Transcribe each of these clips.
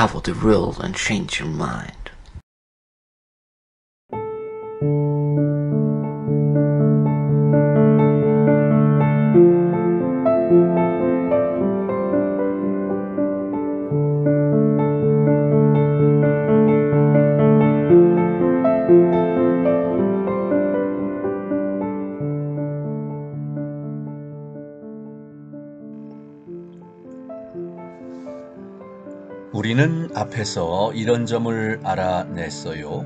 travel the world and change your mind. 우리는 앞에서 이런 점을 알아냈어요.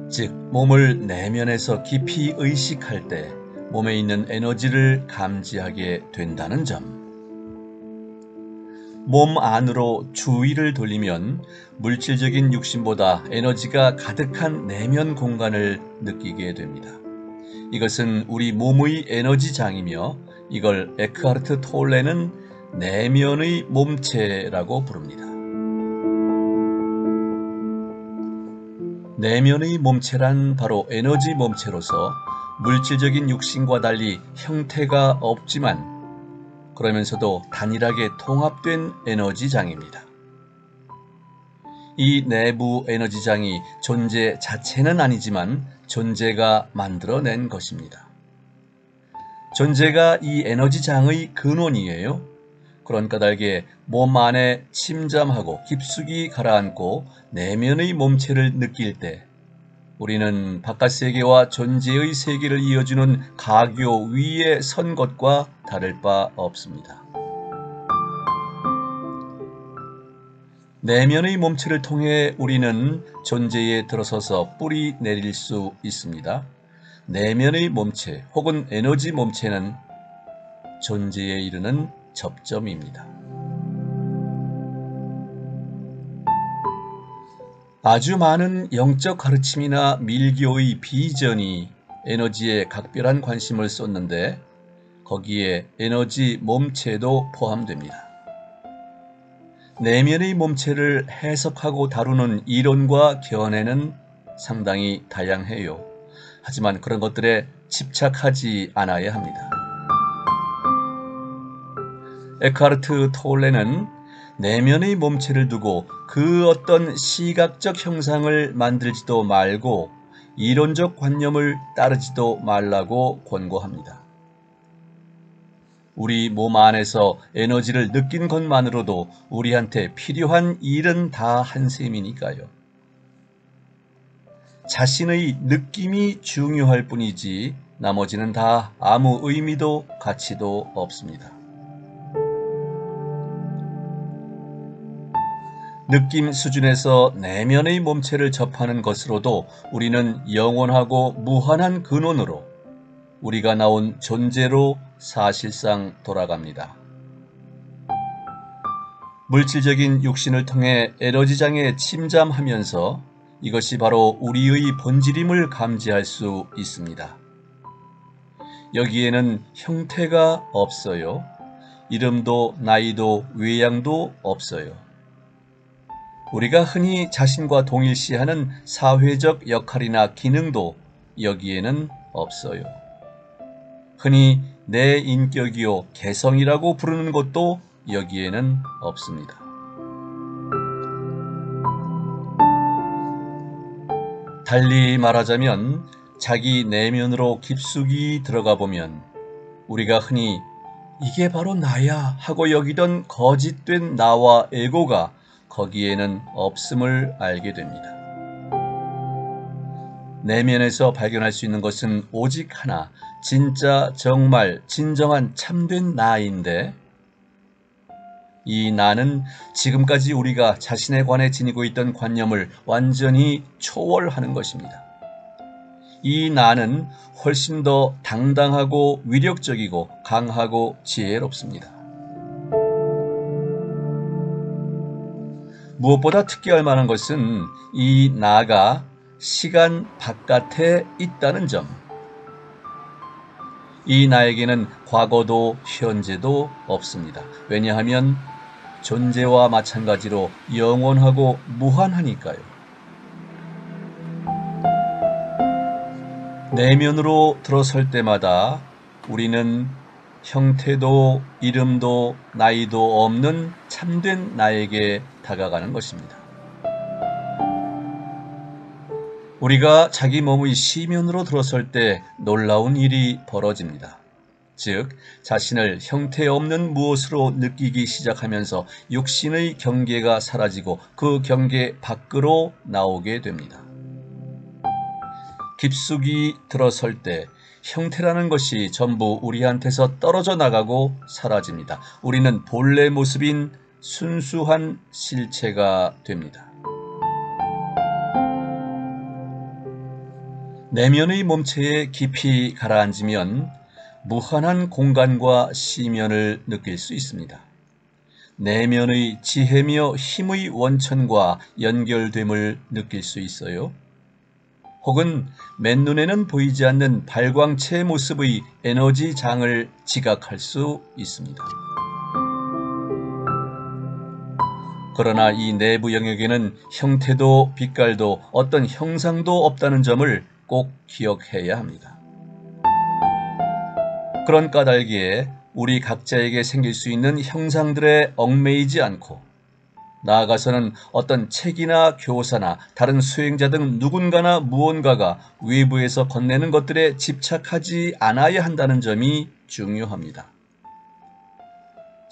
즉, 몸을 내면에서 깊이 의식할 때 몸에 있는 에너지를 감지하게 된다는 점. 몸 안으로 주의를 돌리면 물질적인 육신보다 에너지가 가득한 내면 공간을 느끼게 됩니다. 이것은 우리 몸의 에너지장이며 이걸 에크하르트 톨레는 내면의 몸체라고 부릅니다. 내면의 몸체란 바로 에너지 몸체로서 물질적인 육신과 달리 형태가 없지만 그러면서도 단일하게 통합된 에너지장입니다. 이 내부 에너지장이 존재 자체는 아니지만 존재가 만들어낸 것입니다. 존재가 이 에너지장의 근원이에요. 그런 까닭에 몸 안에 침잠하고 깊숙이 가라앉고 내면의 몸체를 느낄 때 우리는 바깥 세계와 존재의 세계를 이어주는 가교 위에 선 것과 다를 바 없습니다. 내면의 몸체를 통해 우리는 존재에 들어서서 뿌리 내릴 수 있습니다. 내면의 몸체 혹은 에너지 몸체는 존재에 이르는 접점입니다. 아주 많은 영적 가르침이나 밀교의 비전이 에너지에 각별한 관심을 쏟는데 거기에 에너지 몸체도 포함됩니다. 내면의 몸체를 해석하고 다루는 이론과 견해는 상당히 다양해요. 하지만 그런 것들에 집착하지 않아야 합니다. 에크하르트 톨레는 내면의 몸체를 두고 그 어떤 시각적 형상을 만들지도 말고 이론적 관념을 따르지도 말라고 권고합니다. 우리 몸 안에서 에너지를 느낀 것만으로도 우리한테 필요한 일은 다 한 셈이니까요. 자신의 느낌이 중요할 뿐이지 나머지는 다 아무 의미도 가치도 없습니다. 느낌 수준에서 내면의 몸체를 접하는 것으로도 우리는 영원하고 무한한 근원으로 우리가 나온 존재로 사실상 돌아갑니다. 물질적인 육신을 통해 에너지장에 침잠하면서 이것이 바로 우리의 본질임을 감지할 수 있습니다. 여기에는 형태가 없어요. 이름도 나이도 외양도 없어요. 우리가 흔히 자신과 동일시하는 사회적 역할이나 기능도 여기에는 없어요. 흔히 내 인격이요 개성이라고 부르는 것도 여기에는 없습니다. 달리 말하자면 자기 내면으로 깊숙이 들어가 보면 우리가 흔히 이게 바로 나야 하고 여기던 거짓된 나와 에고가 거기에는 없음을 알게 됩니다. 내면에서 발견할 수 있는 것은 오직 하나, 진짜 정말 진정한 참된 나인데 이 나는 지금까지 우리가 자신에 관해 지니고 있던 관념을 완전히 초월하는 것입니다. 이 나는 훨씬 더 당당하고 위력적이고 강하고 지혜롭습니다. 무엇보다 특기할 만한 것은 이 나가 시간 바깥에 있다는 점. 이 나에게는 과거도 현재도 없습니다. 왜냐하면 존재와 마찬가지로 영원하고 무한하니까요. 내면으로 들어설 때마다 우리는 형태도 이름도 나이도 없는 참된 나에게 다가가는 것입니다. 우리가 자기 몸의 시면으로 들어설 때 놀라운 일이 벌어집니다. 즉, 자신을 형태 없는 무엇으로 느끼기 시작하면서 육신의 경계가 사라지고 그 경계 밖으로 나오게 됩니다. 깊숙이 들어설 때 형태라는 것이 전부 우리한테서 떨어져 나가고 사라집니다. 우리는 본래 모습인 순수한 실체가 됩니다. 내면의 몸체에 깊이 가라앉으면 무한한 공간과 시면을 느낄 수 있습니다. 내면의 지혜며 힘의 원천과 연결됨을 느낄 수 있어요. 혹은 맨눈에는 보이지 않는 발광체 모습의 에너지 장을 지각할 수 있습니다. 그러나 이 내부 영역에는 형태도 빛깔도 어떤 형상도 없다는 점을 꼭 기억해야 합니다. 그런 까닭에 우리 각자에게 생길 수 있는 형상들에 얽매이지 않고 나아가서는 어떤 책이나 교사나 다른 수행자 등 누군가나 무언가가 외부에서 건네는 것들에 집착하지 않아야 한다는 점이 중요합니다.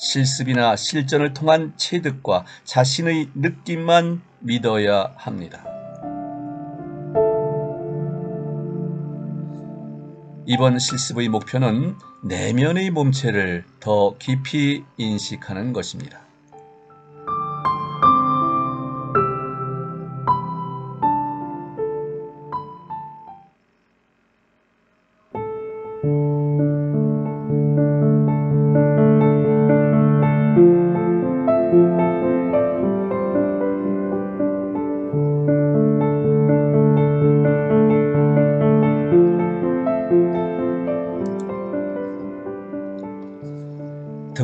실습이나 실전을 통한 체득과 자신의 느낌만 믿어야 합니다. 이번 실습의 목표는 내면의 몸체를 더 깊이 인식하는 것입니다.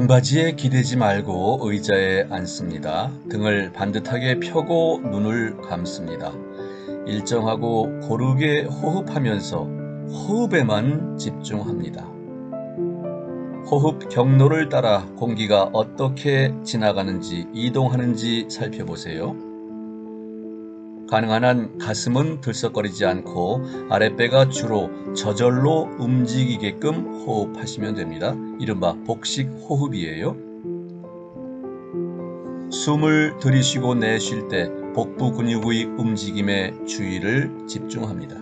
등받이에 기대지 말고 의자에 앉습니다. 등을 반듯하게 펴고 눈을 감습니다. 일정하고 고르게 호흡하면서 호흡에만 집중합니다. 호흡 경로를 따라 공기가 어떻게 지나가는지 이동하는지 살펴보세요. 가능한 한 가슴은 들썩거리지 않고 아랫배가 주로 저절로 움직이게끔 호흡하시면 됩니다. 이른바 복식 호흡이에요. 숨을 들이쉬고 내쉴 때 복부 근육의 움직임에 주의를 집중합니다.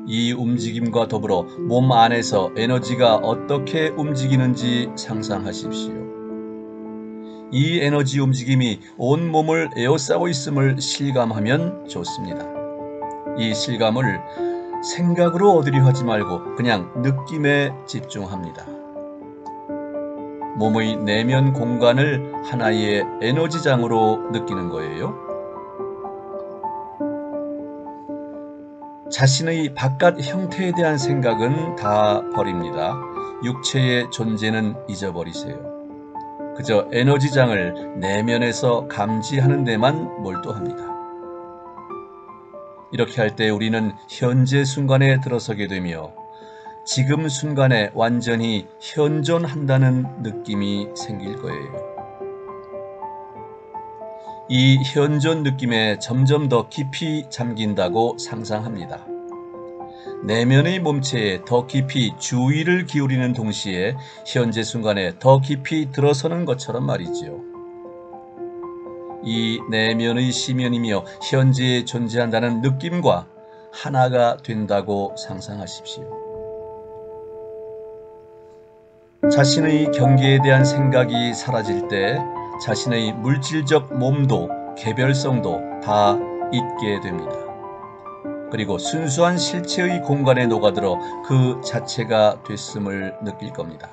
이 움직임과 더불어 몸 안에서 에너지가 어떻게 움직이는지 상상하십시오. 이 에너지 움직임이 온 몸을 에워싸고 있음을 실감하면 좋습니다. 이 실감을 생각으로 얻으려 하지 말고 그냥 느낌에 집중합니다. 몸의 내면 공간을 하나의 에너지장으로 느끼는 거예요. 자신의 바깥 형태에 대한 생각은 다 버립니다. 육체의 존재는 잊어버리세요. 그저 에너지장을 내면에서 감지하는 데만 몰두합니다. 이렇게 할 때 우리는 현재 순간에 들어서게 되며 지금 순간에 완전히 현존한다는 느낌이 생길 거예요. 이 현존 느낌에 점점 더 깊이 잠긴다고 상상합니다. 내면의 몸체에 더 깊이 주의를 기울이는 동시에 현재 순간에 더 깊이 들어서는 것처럼 말이지요. 이 내면의 시면이며 현재에 존재한다는 느낌과 하나가 된다고 상상하십시오. 자신의 경계에 대한 생각이 사라질 때 자신의 물질적 몸도 개별성도 다 잊게 됩니다. 그리고 순수한 실체의 공간에 녹아들어 그 자체가 됐음을 느낄 겁니다.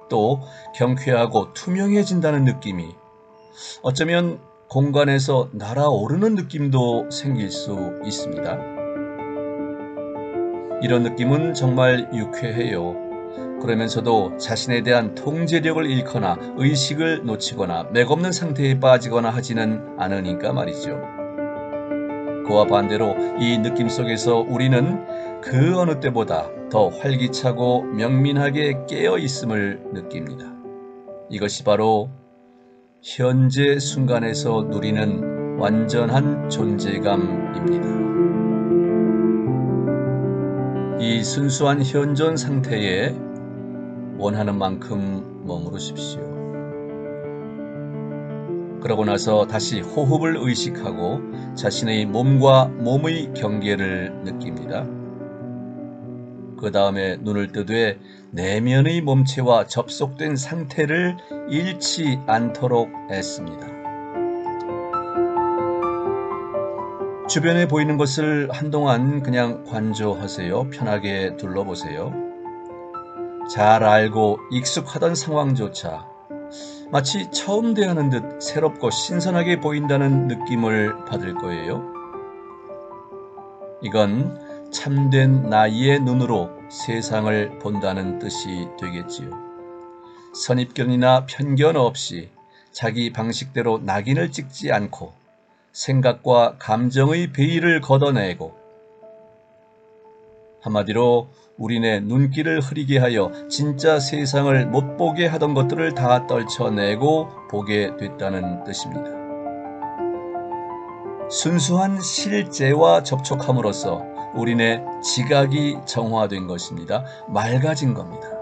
또 경쾌하고 투명해진다는 느낌이 어쩌면 공간에서 날아오르는 느낌도 생길 수 있습니다. 이런 느낌은 정말 유쾌해요. 그러면서도 자신에 대한 통제력을 잃거나 의식을 놓치거나 맥없는 상태에 빠지거나 하지는 않으니까 말이죠. 그와 반대로 이 느낌 속에서 우리는 그 어느 때보다 더 활기차고 명민하게 깨어 있음을 느낍니다. 이것이 바로 현재 순간에서 누리는 완전한 존재감입니다. 이 순수한 현존 상태에 원하는 만큼 머무르십시오. 그러고 나서 다시 호흡을 의식하고 자신의 몸과 몸의 경계를 느낍니다. 그 다음에 눈을 뜨되 내면의 몸체와 접속된 상태를 잃지 않도록 애씁니다. 주변에 보이는 것을 한동안 그냥 관조하세요. 편하게 둘러보세요. 잘 알고 익숙하던 상황조차 마치 처음 대하는 듯 새롭고 신선하게 보인다는 느낌을 받을 거예요. 이건 참된 나의 눈으로 세상을 본다는 뜻이 되겠지요. 선입견이나 편견 없이 자기 방식대로 낙인을 찍지 않고 생각과 감정의 베일을 걷어내고, 한마디로 우리네 눈길을 흐리게 하여 진짜 세상을 못 보게 하던 것들을 다 떨쳐내고 보게 됐다는 뜻입니다. 순수한 실제와 접촉함으로써 우리네 지각이 정화된 것입니다. 맑아진 겁니다.